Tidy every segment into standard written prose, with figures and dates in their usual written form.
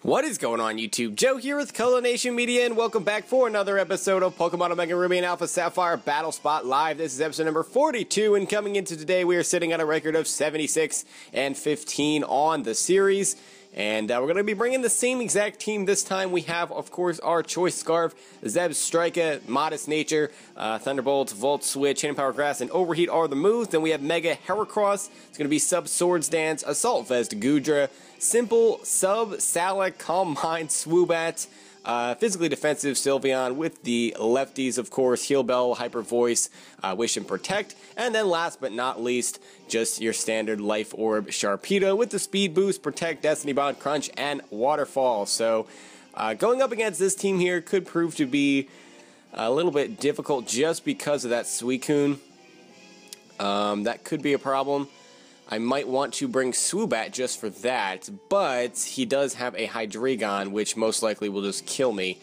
What is going on, YouTube? Joe here with Color Nation Media, and welcome back for another episode of Pokemon Omega Ruby and Alpha Sapphire Battle Spot Live. This is episode number 42, and coming into today, we are sitting at a record of 76 and 15 on the series. And we're going to be bringing the same exact team this time. We have, of course, our Choice Scarf, Zeb Strika, Modest Nature, Thunderbolt, Volt Switch, Hidden Power Grass, and Overheat are the moves. Then we have Mega Heracross. It's going to be Sub Swords Dance, Assault Vest Gudra, Simple, Sub, Salac, Calm Mind, Swoobat, Physically Defensive Sylveon with the lefties, of course, Heal Bell, Hyper Voice, Wish and Protect, and then last but not least, just your standard Life Orb Sharpedo with the Speed Boost, Protect, Destiny Bond, Crunch, and Waterfall. So, going up against this team here could prove to be a little bit difficult just because of that Suicune. That could be a problem. I might want to bring Swoobat just for that, but he does have a Hydreigon, which most likely will just kill me.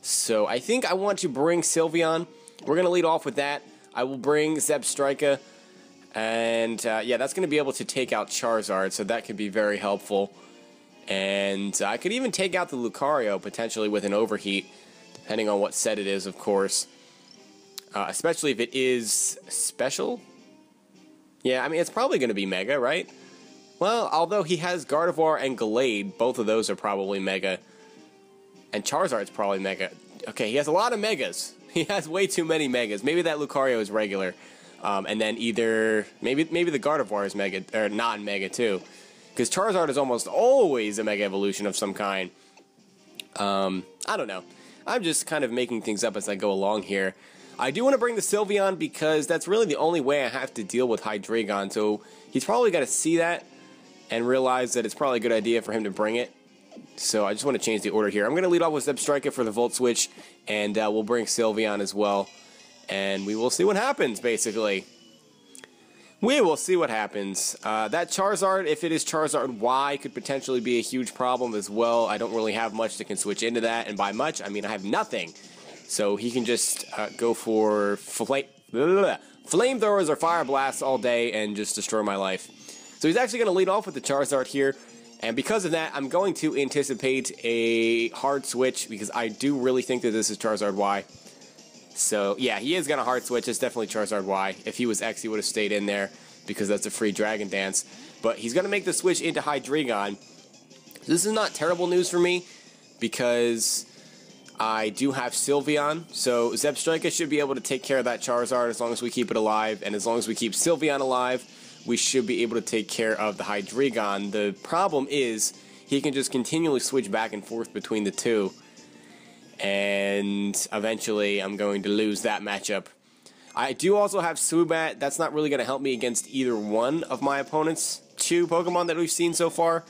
So I think I want to bring Sylveon. We're going to lead off with that. I will bring Zeb Strika, and yeah, that's going to be able to take out Charizard, so that could be very helpful. And I could even take out the Lucario, potentially with an Overheat, depending on what set it is, of course. Especially if it is special. Yeah, I mean, it's probably going to be Mega, right? Well, although he has Gardevoir and Gallade, both of those are probably Mega. And Charizard's probably Mega. Okay, he has a lot of Megas. He has way too many Megas. Maybe that Lucario is regular. And then either... Maybe the Gardevoir is Mega, or non-Mega, too. Because Charizard is almost always a Mega Evolution of some kind. I don't know. I'm just kind of making things up as I go along here. I do want to bring the Sylveon because that's really the only way I have to deal with Hydreigon, so he's probably got to see that and realize that it's probably a good idea for him to bring it. So I just want to change the order here. I'm going to lead off with Zeb Strika for the Volt Switch, and we'll bring Sylveon as well, and we will see what happens, basically. We will see what happens. That Charizard, if it is Charizard Y, could potentially be a huge problem as well. I don't really have much that can switch into that, and by much, I mean I have nothing. So he can just go for flamethrowers or fire blasts all day and just destroy my life. So he's actually going to lead off with the Charizard here. And because of that, I'm going to anticipate a hard switch because I do really think that this is Charizard Y. So yeah, he is going to hard switch. It's definitely Charizard Y. If he was X, he would have stayed in there because that's a free Dragon Dance. But he's going to make the switch into Hydreigon. This is not terrible news for me because I do have Sylveon, so Zeb Strika should be able to take care of that Charizard as long as we keep it alive, and as long as we keep Sylveon alive, we should be able to take care of the Hydreigon. The problem is, he can just continually switch back and forth between the two, and eventually I'm going to lose that matchup. I do also have Swoobat. That's not really going to help me against either one of my opponent's two Pokemon that we've seen so far.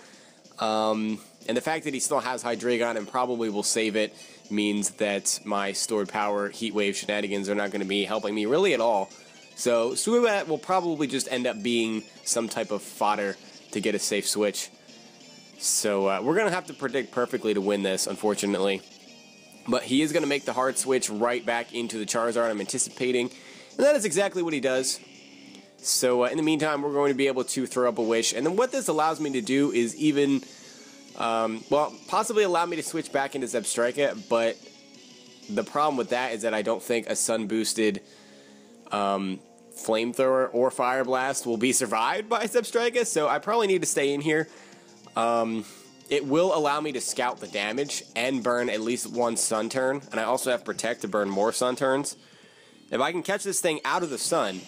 And the fact that he still has Hydreigon and probably will save it means that my stored power Heat Wave shenanigans are not going to be helping me really at all. So Swoobat will probably just end up being some type of fodder to get a safe switch. So we're going to have to predict perfectly to win this, unfortunately. But he is going to make the hard switch right back into the Charizard I'm anticipating. And that is exactly what he does. So in the meantime, we're going to be able to throw up a Wish. And then what this allows me to do is even... well, possibly allow me to switch back into Zeb Strika, but the problem with that is that I don't think a sun-boosted Flamethrower or Fire Blast will be survived by Zeb Strika, so I probably need to stay in here. It will allow me to scout the damage and burn at least one sun turn, and I also have Protect to burn more sun turns. If I can catch this thing out of the sun,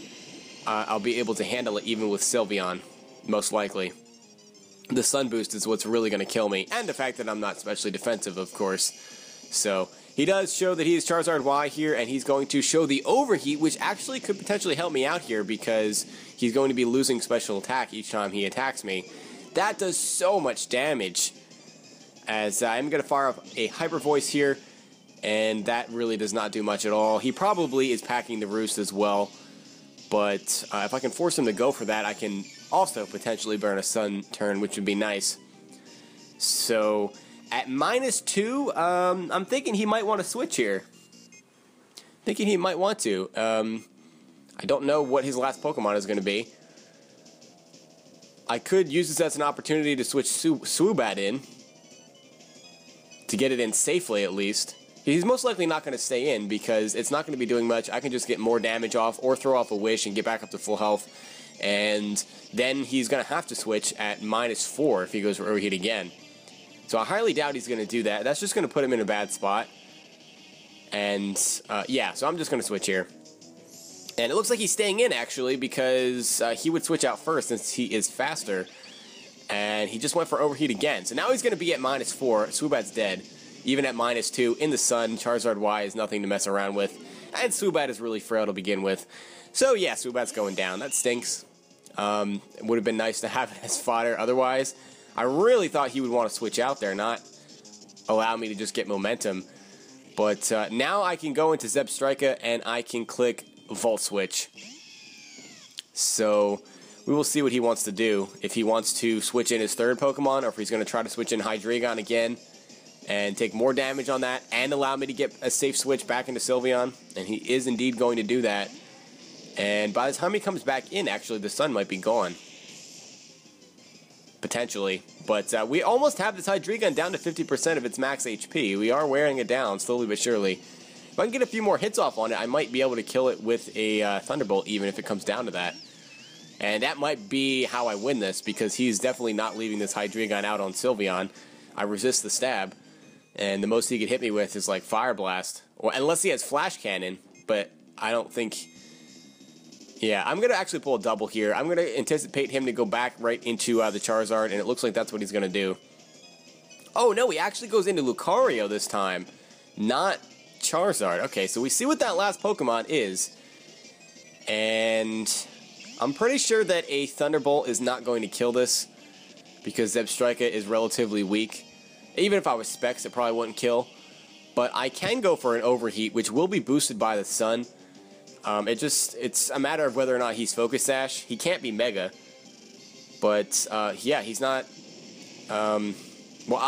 I'll be able to handle it even with Sylveon, most likely. The Sun Boost is what's really going to kill me, and the fact that I'm not specially defensive, of course. So, he does show that he is Charizard Y here, and he's going to show the Overheat, which actually could potentially help me out here, because he's going to be losing special attack each time he attacks me. That does so much damage, as I'm going to fire up a Hyper Voice here, and that really does not do much at all. He probably is packing the Roost as well, but if I can force him to go for that, I can also potentially burn a sun turn, which would be nice. So, at -2, I'm thinking he might want to switch here. Thinking he might want to. I don't know what his last Pokemon is going to be. I could use this as an opportunity to switch Swoobat in. to get it in safely at least. He's most likely not going to stay in because it's not going to be doing much. I can just get more damage off or throw off a wish and get back up to full health. And then he's going to have to switch at -4 if he goes for overheat again. So I highly doubt he's going to do that. That's just going to put him in a bad spot. And yeah, so I'm just going to switch here. And it looks like he's staying in actually because he would switch out first since he is faster. And he just went for overheat again. So now he's going to be at -4. Swoobat's dead. Even at -2 in the sun, Charizard Y is nothing to mess around with. And Swoobat is really frail to begin with. So yeah, Swoobat's going down. That stinks. It would have been nice to have it as fodder. Otherwise, I really thought he would want to switch out there, not allow me to just get momentum. But now I can go into Zebstrika and I can click Volt Switch. So we will see what he wants to do. If he wants to switch in his third Pokemon, or if he's going to try to switch in Hydreigon again and take more damage on that and allow me to get a safe switch back into Sylveon. And he is indeed going to do that. And by the time he comes back in, actually, the sun might be gone. Potentially. But we almost have this Hydreigon down to 50% of its max HP. We are wearing it down, slowly but surely. If I can get a few more hits off on it, I might be able to kill it with a Thunderbolt, even if it comes down to that. And that might be how I win this, because he's definitely not leaving this Hydreigon out on Sylveon. I resist the stab. And the most he could hit me with is like Fire Blast. Or, unless he has Flash Cannon. But I don't think... Yeah, I'm going to actually pull a double here. I'm going to anticipate him to go back right into the Charizard. And it looks like that's what he's going to do. Oh, no, he actually goes into Lucario this time. Not Charizard. Okay, so we see what that last Pokemon is. And I'm pretty sure that a Thunderbolt is not going to kill this. Because Zebstrika is relatively weak. Even if I was Specs, it probably wouldn't kill. But I can go for an Overheat, which will be boosted by the sun. It's a matter of whether or not he's Focus Sash. He can't be Mega. But, yeah, he's not... well,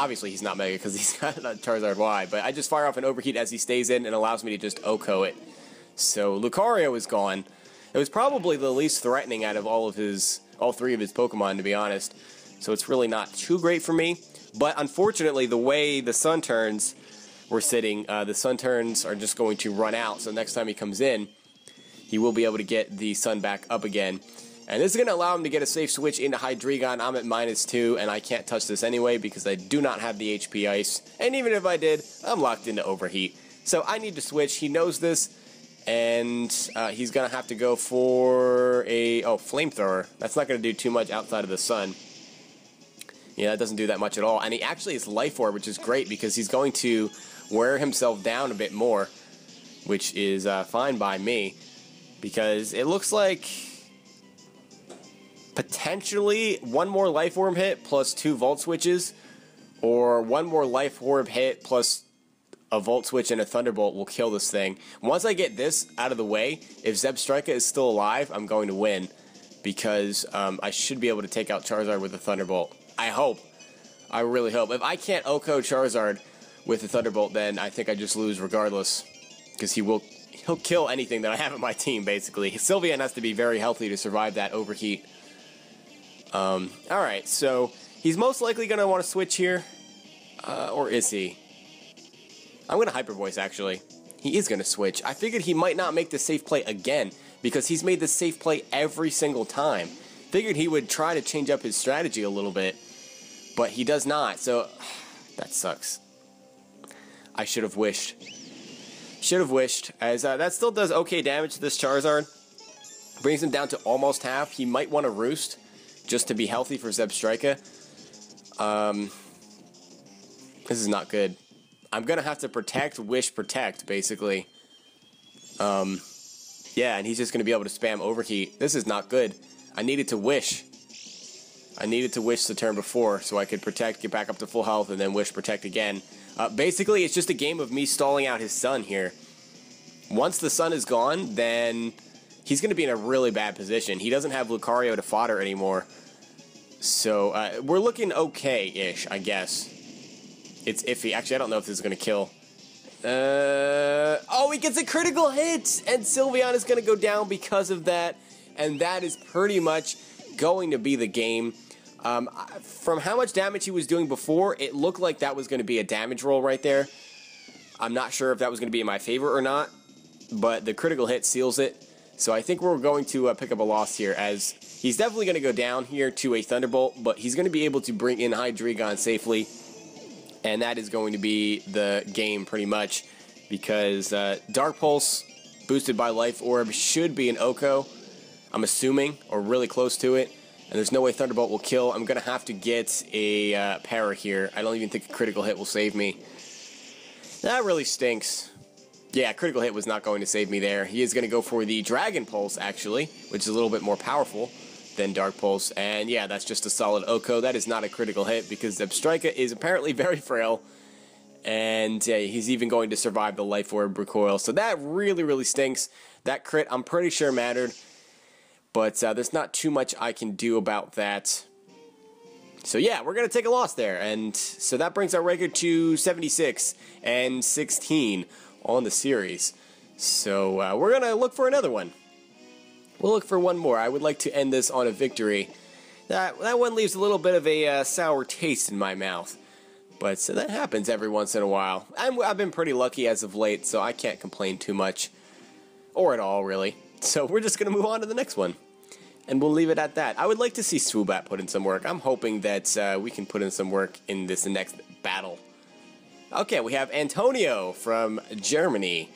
obviously he's not Mega because he's got a Charizard Y. But I just fire off an Overheat as he stays in and allows me to just OHKO it. So Lucario is gone. It was probably the least threatening out of all three of his Pokemon, to be honest. So it's really not too great for me. But unfortunately, the way the sun turns we're sitting, the sun turns are just going to run out. So next time he comes in, he will be able to get the sun back up again. And this is going to allow him to get a safe switch into Hydreigon. I'm at -2, and I can't touch this anyway because I do not have the HP Ice. And even if I did, I'm locked into Overheat. So I need to switch. He knows this. And he's going to have to go for a... Oh, Flamethrower. That's not going to do too much outside of the sun. Yeah, that doesn't do that much at all. And he actually is Life Orb, which is great because he's going to wear himself down a bit more, which is fine by me because it looks like potentially one more Life Orb hit plus 2 Volt Switches, or one more Life Orb hit plus a Volt Switch and a Thunderbolt will kill this thing. Once I get this out of the way, if Zebstrika is still alive, I'm going to win because I should be able to take out Charizard with a Thunderbolt. I hope. I really hope. If I can't OHKO Charizard with the Thunderbolt, then I think I just lose regardless. Because he'll kill anything that I have on my team, basically. Sylveon has to be very healthy to survive that Overheat. Alright, so he's most likely going to want to switch here. Or is he? I'm going to Hyper Voice, actually. He is going to switch. I figured he might not make the safe play again, because he's made the safe play every single time. Figured he would try to change up his strategy a little bit, but he does not, so that sucks. I should have wished. Should have wished, as that still does okay damage to this Charizard. Brings him down to almost half. He might want to Roost, just to be healthy for Zebstrika. This is not good. I'm going to have to Protect, Wish, Protect, basically. Yeah, and he's just going to be able to spam Overheat. This is not good. I needed to Wish. I needed to Wish the turn before so I could Protect, get back up to full health, and then Wish, Protect again. Basically, it's just a game of me stalling out his sun here. Once the sun is gone, then he's going to be in a really bad position. He doesn't have Lucario to fodder anymore. So, we're looking okay-ish, I guess. It's iffy. Actually, I don't know if this is going to kill. Oh, he gets a critical hit! And Sylveon is going to go down because of that. And that is pretty much going to be the game. From how much damage he was doing before, it looked like that was going to be a damage roll right there. I'm not sure if that was going to be in my favor or not, but the critical hit seals it. So I think we're going to pick up a loss here, as he's definitely going to go down here to a Thunderbolt, but he's going to be able to bring in Hydreigon safely, and that is going to be the game pretty much, because Dark Pulse boosted by Life Orb should be an Oko, I'm assuming, or really close to it, and there's no way Thunderbolt will kill. I'm going to have to get a Para here. I don't even think a critical hit will save me. That really stinks. Yeah, critical hit was not going to save me there. He is going to go for the Dragon Pulse, actually, which is a little bit more powerful than Dark Pulse. And yeah, that's just a solid Oko. That is not a critical hit because Zebstrika is apparently very frail. And he's even going to survive the Life Orb recoil. So that really, really stinks. That crit, I'm pretty sure mattered. But there's not too much I can do about that. So yeah, we're going to take a loss there. And so that brings our record to 76 and 16 on the series. So we're going to look for another one. We'll look for one more. I would like to end this on a victory. That one leaves a little bit of a sour taste in my mouth. But so that happens every once in a while. I've been pretty lucky as of late, so I can't complain too much. Or at all, really. So we're just going to move on to the next one. And we'll leave it at that. I would like to see Swoobat put in some work. I'm hoping that we can put in some work in this next battle. Okay, we have Antonio from Germany.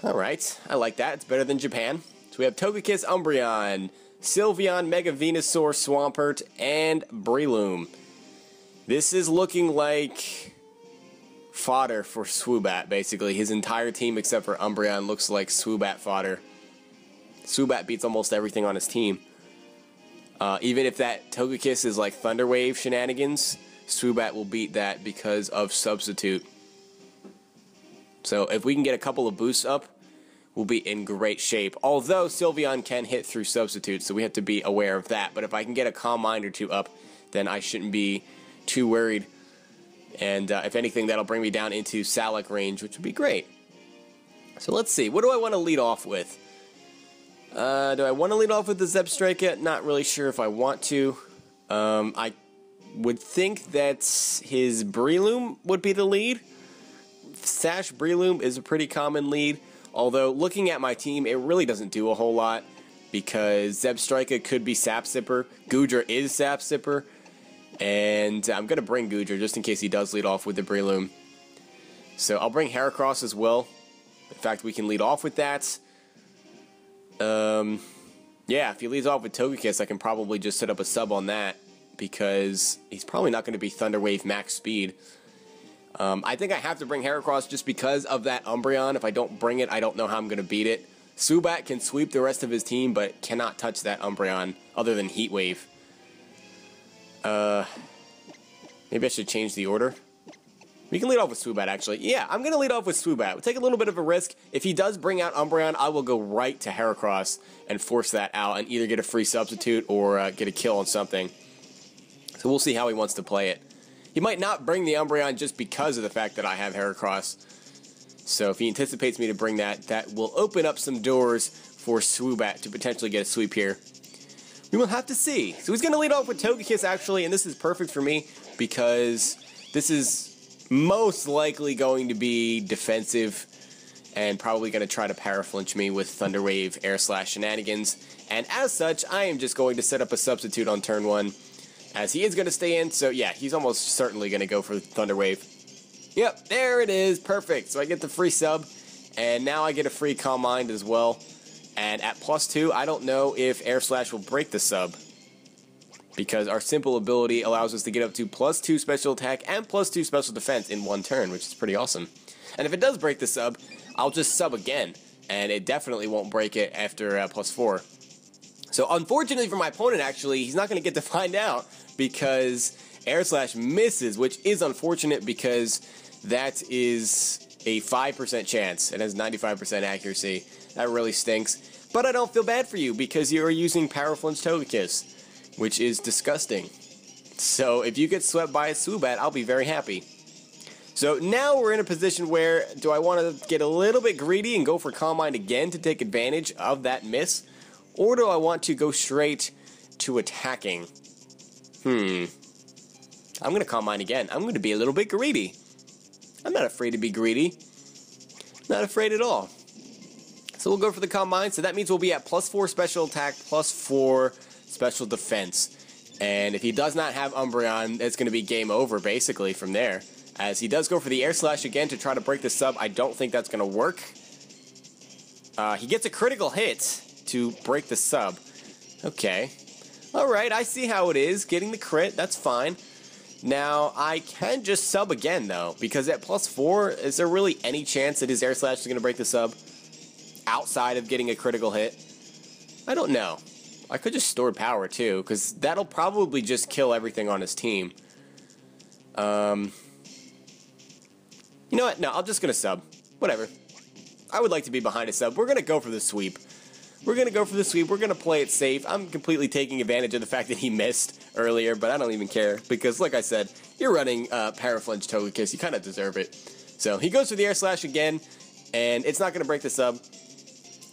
Alright, I like that. It's better than Japan. So we have Togekiss, Umbreon, Sylveon, Mega Venusaur, Swampert, and Breloom. This is looking like fodder for Swoobat, basically. His entire team except for Umbreon looks like Swoobat fodder. Swoobat beats almost everything on his team. Even if that Togekiss is like Thunder Wave shenanigans, Swoobat will beat that because of Substitute. So if we can get a couple of boosts up, we'll be in great shape. Although Sylveon can hit through Substitute, so we have to be aware of that. But if I can get a Calm Mind or two up, then I shouldn't be too worried. And if anything, that'll bring me down into Salak range, which would be great. So let's see. What do I want to lead off with? Do I want to lead off with the Zebstrika? Not really sure if I want to. I would think that his Breloom would be the lead. Sash Breloom is a pretty common lead. Although, looking at my team, it really doesn't do a whole lot. Because Zebstrika could be Sap Sipper. Goodra is Sap Sipper. And I'm going to bring Goodra just in case he does lead off with the Breloom. So I'll bring Heracross as well. In fact, we can lead off with that. Yeah, if he leads off with Togekiss, I can probably just set up a sub on that. Because he's probably not going to be Thunder Wave max speed. I think I have to bring Heracross just because of that Umbreon. If I don't bring it, I don't know how I'm going to beat it. Swoobat can sweep the rest of his team, but cannot touch that Umbreon other than Heat Wave. Maybe I should change the order. We can lead off with Swoobat, actually. Yeah, I'm going to lead off with Swoobat. We'll take a little bit of a risk. If he does bring out Umbreon, I will go right to Heracross and force that out and either get a free substitute or get a kill on something. So we'll see how he wants to play it. He might not bring the Umbreon just because of the fact that I have Heracross. So if he anticipates me to bring that, that will open up some doors for Swoobat to potentially get a sweep here. We will have to see. So he's going to lead off with Togekiss, actually, and this is perfect for me because this is most likely going to be defensive and probably going to try to paraflinch me with Thunder Wave, Air Slash shenanigans. And as such, I am just going to set up a substitute on turn 1 as he is going to stay in. So yeah, he's almost certainly going to go for Thunder Wave. Yep, there it is. Perfect. So I get the free sub and now I get a free Calm Mind as well. And at +2, I don't know if Air Slash will break the sub. Because our simple ability allows us to get up to +2 special attack and +2 special defense in one turn, which is pretty awesome. And if it does break the sub, I'll just sub again. And it definitely won't break it after +4. So unfortunately for my opponent, actually, he's not going to get to find out because Air Slash misses, which is unfortunate because that is a 5% chance. It has 95% accuracy. That really stinks. But I don't feel bad for you because you are using Paraflinch Togekiss, which is disgusting. So if you get swept by a Swoobat, I'll be very happy. So now we're in a position where, do I want to get a little bit greedy and go for Calm Mind again to take advantage of that miss? Or do I want to go straight to attacking? I'm going to Calm Mind again. I'm going to be a little bit greedy. I'm not afraid to be greedy. Not afraid at all. So we'll go for the Calm Mind. So that means we'll be at +4 special attack, +4 special defense. And if he does not have Umbreon, it's going to be game over basically from there. As he does go for the Air Slash again to try to break the sub. I don't think that's going to work. He gets a critical hit to break the sub. Okay. Alright, I see how it is. Getting the crit, that's fine. Now, I can just sub again, though, because at +4, is there really any chance that his Air Slash is going to break the sub outside of getting a critical hit? I don't know. I could just Stored Power, too, because that'll probably just kill everything on his team. You know what? No, I'm just going to sub. Whatever. I would like to be behind a sub. We're going to go for the sweep. We're going to go for the sweep. We're going to play it safe. I'm completely taking advantage of the fact that he missed earlier, but I don't even care. Because, like I said, you're running Paraflinch Togekiss. You kind of deserve it. So, he goes for the Air Slash again, and it's not going to break the sub.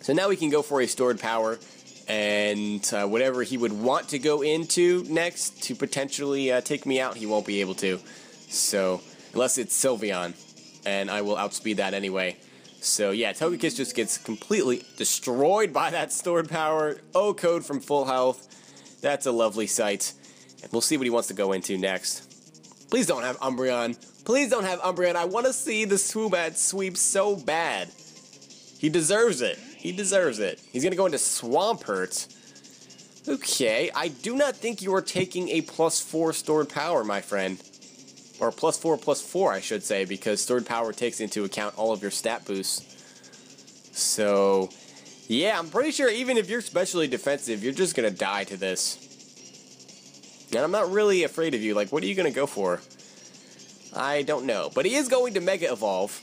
So, now we can go for a Stored Power, and whatever he would want to go into next to potentially take me out, he won't be able to. So, unless it's Sylveon, and I will outspeed that anyway. So yeah, Togekiss just gets completely destroyed by that Stored Power. O-Code from full health. That's a lovely sight. And we'll see what he wants to go into next. Please don't have Umbreon. Please don't have Umbreon. I want to see the Swoobat sweep so bad. He deserves it. He deserves it. He's going to go into Swampert. Okay, I do not think you are taking a +4 Stored Power, my friend. Or +4/+4, I should say, because Stored Power takes into account all of your stat boosts. So, yeah, I'm pretty sure even if you're specially defensive, you're just going to die to this. And I'm not really afraid of you. Like, what are you going to go for? I don't know. But he is going to Mega Evolve,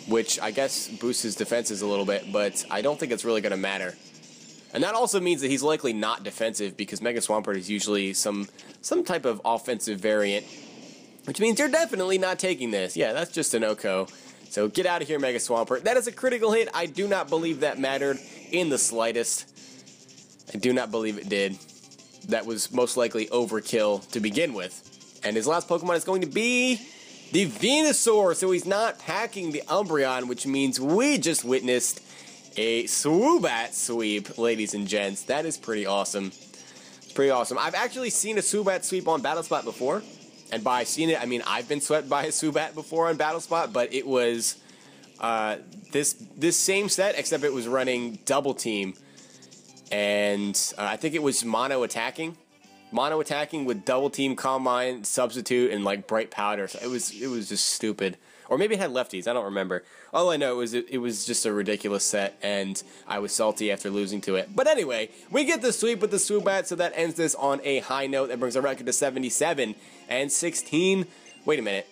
which I guess boosts his defenses a little bit, but I don't think it's really going to matter. And that also means that he's likely not defensive, because Mega Swampert is usually some type of offensive variant. Which means you're definitely not taking this. Yeah, that's just an OHKO. So get out of here, Mega Swampert. That is a critical hit. I do not believe that mattered in the slightest. I do not believe it did. That was most likely overkill to begin with. And his last Pokemon is going to be the Venusaur. So he's not packing the Umbreon, which means we just witnessed a Swoobat sweep, ladies and gents. That is pretty awesome. It's pretty awesome. I've actually seen a Swoobat sweep on BattleSpot before. And by seeing it, I mean I've been swept by a Swoobat before on BattleSpot, but it was this same set, except it was running Double Team, and I think it was mono attacking with Double Team, Calm Mind, Substitute, and like Bright Powder. So it was just stupid. Or maybe it had lefties. I don't remember. All I know is it was just a ridiculous set, and I was salty after losing to it. But anyway, we get the sweep with the Swoobat, so that ends this on a high note. That brings our record to 77 and 16. Wait a minute.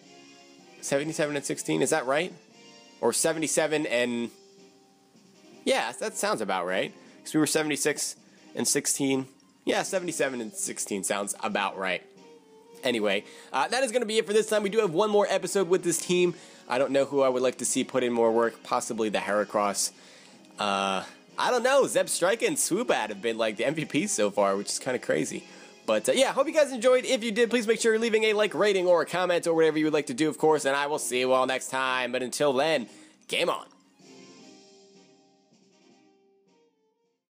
77 and 16, is that right? Or 77 and... Yeah, that sounds about right. Because we were 76 and 16. Yeah, 77 and 16 sounds about right. Anyway, that is going to be it for this time. We do have one more episode with this team. I don't know who I would like to see put in more work. Possibly the Heracross. I don't know. Zebstrika and Swoobat have been like the MVPs so far, which is kind of crazy. But yeah, hope you guys enjoyed. If you did, please make sure you're leaving a like, rating, or a comment, or whatever you would like to do, of course. And I will see you all next time. But until then, game on.